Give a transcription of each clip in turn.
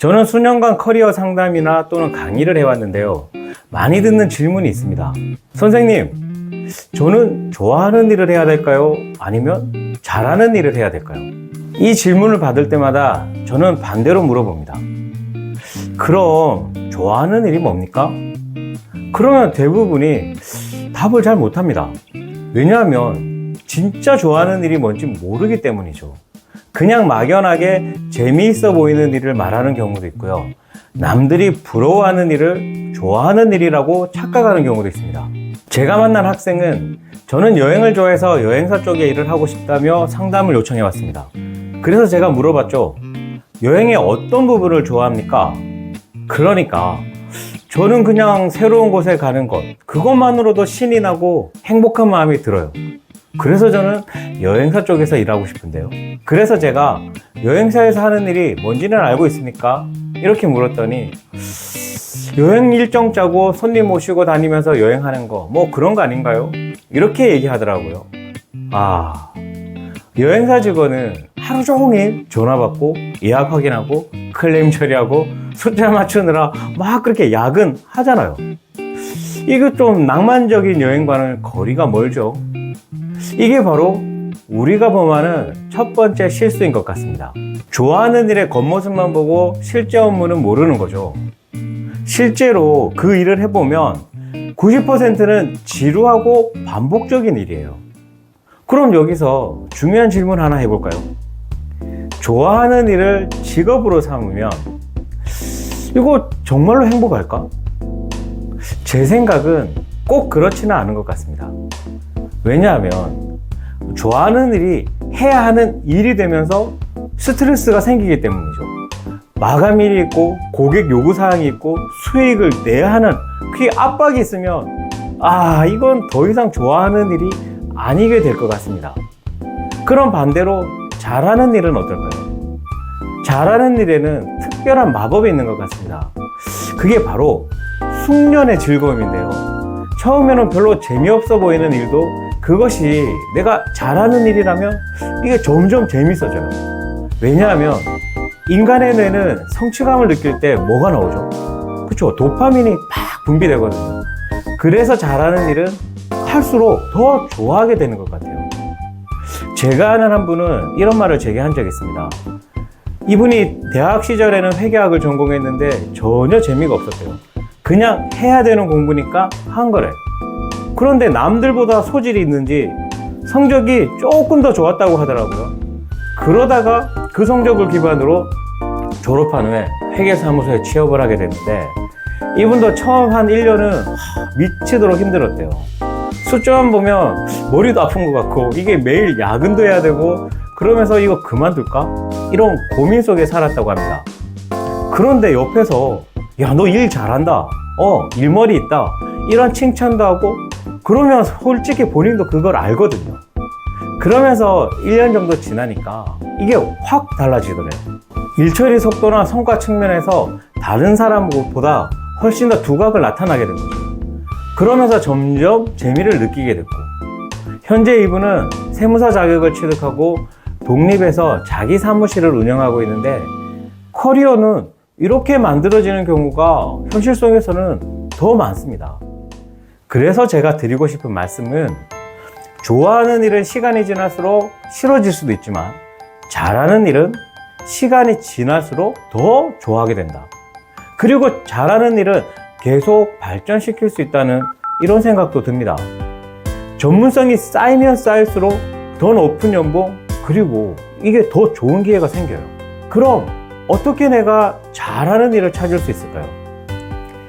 저는 수년간 커리어 상담이나 또는 강의를 해왔는데요. 많이 듣는 질문이 있습니다. 선생님, 저는 좋아하는 일을 해야 될까요? 아니면 잘하는 일을 해야 될까요? 이 질문을 받을 때마다 저는 반대로 물어봅니다. 그럼 좋아하는 일이 뭡니까? 그러면 대부분이 답을 잘 못합니다. 왜냐하면 진짜 좋아하는 일이 뭔지 모르기 때문이죠. 그냥 막연하게 재미있어 보이는 일을 말하는 경우도 있고요. 남들이 부러워하는 일을 좋아하는 일이라고 착각하는 경우도 있습니다. 제가 만난 학생은 저는 여행을 좋아해서 여행사 쪽에 일을 하고 싶다며 상담을 요청해 왔습니다. 그래서 제가 물어봤죠. 여행의 어떤 부분을 좋아합니까? 그러니까 저는 그냥 새로운 곳에 가는 것, 그것만으로도 신이 나고 행복한 마음이 들어요. 그래서 저는 여행사 쪽에서 일하고 싶은데요. 그래서 제가 여행사에서 하는 일이 뭔지는 알고 있습니까? 이렇게 물었더니 여행 일정 짜고 손님 모시고 다니면서 여행하는 거 뭐 그런 거 아닌가요? 이렇게 얘기하더라고요. 여행사 직원은 하루 종일 전화 받고 예약 확인하고 클레임 처리하고 숫자 맞추느라 막 그렇게 야근하잖아요. 이거 좀 낭만적인 여행과는 거리가 멀죠. 이게 바로 우리가 범하는 첫 번째 실수인 것 같습니다. 좋아하는 일의 겉모습만 보고 실제 업무는 모르는 거죠. 실제로 그 일을 해보면 90%는 지루하고 반복적인 일이에요. 그럼 여기서 중요한 질문 하나 해볼까요? 좋아하는 일을 직업으로 삼으면 이거 정말로 행복할까? 제 생각은 꼭 그렇지는 않은 것 같습니다. 왜냐하면 좋아하는 일이 해야 하는 일이 되면서 스트레스가 생기기 때문이죠. 마감일이 있고 고객 요구사항이 있고 수익을 내야 하는 그 압박이 있으면 이건 더 이상 좋아하는 일이 아니게 될 것 같습니다. 그럼 반대로 잘하는 일은 어떨까요? 잘하는 일에는 특별한 마법이 있는 것 같습니다. 그게 바로 숙련의 즐거움인데요. 처음에는 별로 재미없어 보이는 일도 그것이 내가 잘하는 일이라면 이게 점점 재밌어져요. 왜냐하면 인간의 뇌는 성취감을 느낄 때 뭐가 나오죠? 그쵸? 도파민이 막 분비되거든요. 그래서 잘하는 일은 할수록 더 좋아하게 되는 것 같아요. 제가 아는 한 분은 이런 말을 제게 한 적이 있습니다. 이분이 대학 시절에는 회계학을 전공했는데 전혀 재미가 없었대요. 그냥 해야 되는 공부니까 한 거래. 그런데 남들보다 소질이 있는지 성적이 조금 더 좋았다고 하더라고요. 그러다가 그 성적을 기반으로 졸업한 후에 회계사무소에 취업을 하게 됐는데 이분도 처음 한 1년은 미치도록 힘들었대요. 숫자만 보면 머리도 아픈 것 같고 이게 매일 야근도 해야 되고 그러면서 이거 그만둘까? 이런 고민 속에 살았다고 합니다. 그런데 옆에서 야, 너 일 잘한다. 일머리 있다. 이런 칭찬도 하고 그러면 솔직히 본인도 그걸 알거든요. 그러면서 1년 정도 지나니까 이게 확 달라지더래요. 일처리 속도나 성과 측면에서 다른 사람보다 훨씬 더 두각을 나타나게 된 거죠. 그러면서 점점 재미를 느끼게 됐고 현재 이분은 세무사 자격을 취득하고 독립해서 자기 사무실을 운영하고 있는데 커리어는 이렇게 만들어지는 경우가 현실 속에서는 더 많습니다. 그래서 제가 드리고 싶은 말씀은 좋아하는 일은 시간이 지날수록 싫어질 수도 있지만 잘하는 일은 시간이 지날수록 더 좋아하게 된다. 그리고 잘하는 일은 계속 발전시킬 수 있다는 이런 생각도 듭니다. 전문성이 쌓이면 쌓일수록 더 높은 연봉 그리고 이게 더 좋은 기회가 생겨요. 그럼 어떻게 내가 잘하는 일을 찾을 수 있을까요?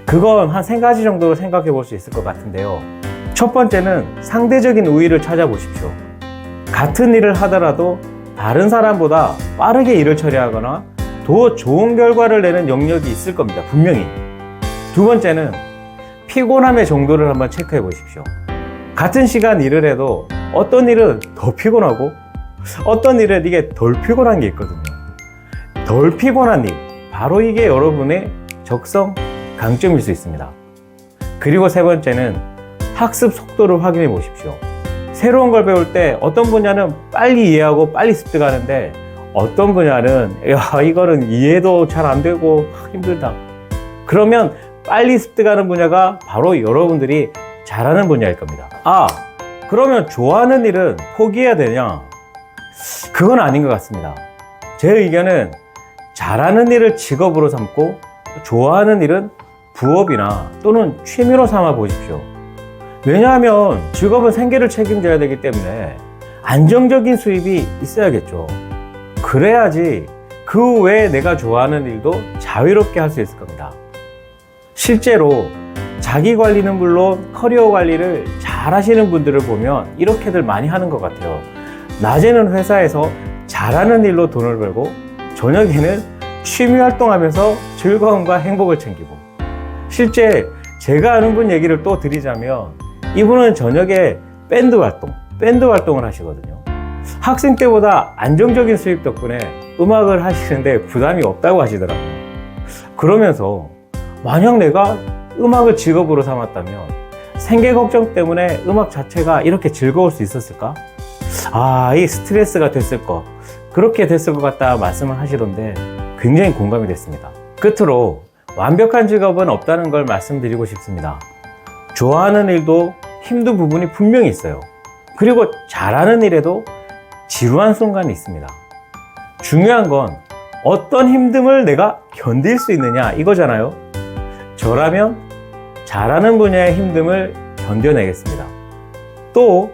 그건 한 3가지 정도로 생각해 볼 수 있을 것 같은데요. 첫 번째는 상대적인 우위를 찾아보십시오. 같은 일을 하더라도 다른 사람보다 빠르게 일을 처리하거나 더 좋은 결과를 내는 영역이 있을 겁니다. 분명히. 두 번째는 피곤함의 정도를 한번 체크해 보십시오. 같은 시간 일을 해도 어떤 일은 더 피곤하고 어떤 일은 이게 덜 피곤한 게 있거든요. 덜 피곤한 일, 바로 이게 여러분의 적성, 강점일 수 있습니다. 그리고 세 번째는 학습 속도를 확인해 보십시오. 새로운 걸 배울 때 어떤 분야는 빨리 이해하고 빨리 습득하는데 어떤 분야는 야 이거는 이해도 잘 안 되고 힘들다. 그러면 빨리 습득하는 분야가 바로 여러분들이 잘하는 분야일 겁니다. 아, 그러면 좋아하는 일은 포기해야 되냐? 그건 아닌 것 같습니다. 제 의견은 잘하는 일을 직업으로 삼고 좋아하는 일은 부업이나 또는 취미로 삼아 보십시오. 왜냐하면 직업은 생계를 책임져야 되기 때문에 안정적인 수입이 있어야겠죠. 그래야지 그 외에 내가 좋아하는 일도 자유롭게 할 수 있을 겁니다. 실제로 자기 관리는 물론 커리어 관리를 잘 하시는 분들을 보면 이렇게들 많이 하는 것 같아요. 낮에는 회사에서 잘하는 일로 돈을 벌고 저녁에는 취미 활동하면서 즐거움과 행복을 챙기고, 실제 제가 아는 분 얘기를 또 드리자면 이분은 저녁에 밴드 활동을 하시거든요. 학생 때보다 안정적인 수입 덕분에 음악을 하시는데 부담이 없다고 하시더라고요. 그러면서 만약 내가 음악을 직업으로 삼았다면 생계 걱정 때문에 음악 자체가 이렇게 즐거울 수 있었을까? 아, 이 스트레스가 됐을 것, 그렇게 됐을 것 같다 말씀을 하시던데 굉장히 공감이 됐습니다. 끝으로 완벽한 직업은 없다는 걸 말씀드리고 싶습니다. 좋아하는 일도 힘든 부분이 분명히 있어요. 그리고 잘하는 일에도 지루한 순간이 있습니다. 중요한 건 어떤 힘듦을 내가 견딜 수 있느냐 이거잖아요. 저라면 잘하는 분야의 힘듦을 견뎌내겠습니다. 또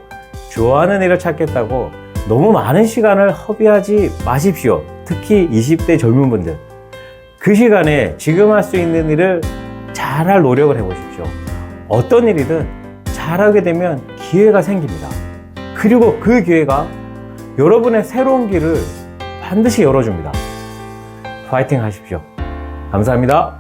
좋아하는 일을 찾겠다고 너무 많은 시간을 허비하지 마십시오. 특히 20대 젊은 분들, 그 시간에 지금 할 수 있는 일을 잘할 노력을 해보십시오. 어떤 일이든 잘하게 되면 기회가 생깁니다. 그리고 그 기회가 여러분의 새로운 길을 반드시 열어줍니다. 파이팅 하십시오. 감사합니다.